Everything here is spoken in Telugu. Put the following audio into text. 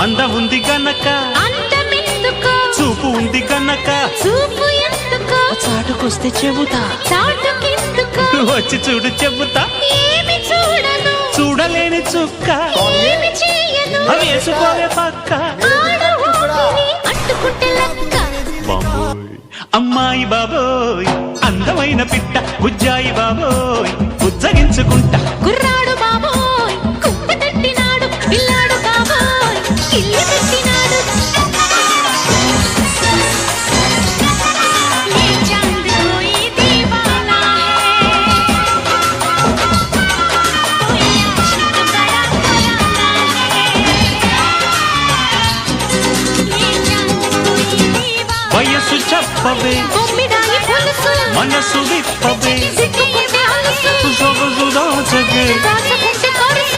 అందం ఉంది గనక అందమెందుకో చూపు ఉంది గనక చూపు ఎందుకో చాటుకొస్తే చెబుతా చాటుకెందుకో వచ్చి చూడు చెబుతా ఏమి చూడను చూడలేని చుక్క ఏమి చేయను అవి వేసుకోవే పక్క ఆడు ఊపిరి అంటుకుంటే లక్క బాబోయ్ అమ్మాయి బాబోయ్ అందమైన పిట్ట బుజ్జాయి బాబోయ్ బుజ్జగించుకుంటా కుర్రాడు బాబోయ్ కుక్క తట్టినాడు పిల్లాడు బాబోయ్ కిల్లి పెట్టినాడు ये चांद कोई दीवाना है कोई आशिक बड़ा पुराना है ये चांद कोई दीवाना వయసు చెప్పవే బొమ్మిడాయి పులుసు మనసు విప్పవే సిక్కుకుంటే అలుసు సొగసు దాచగే దాచకు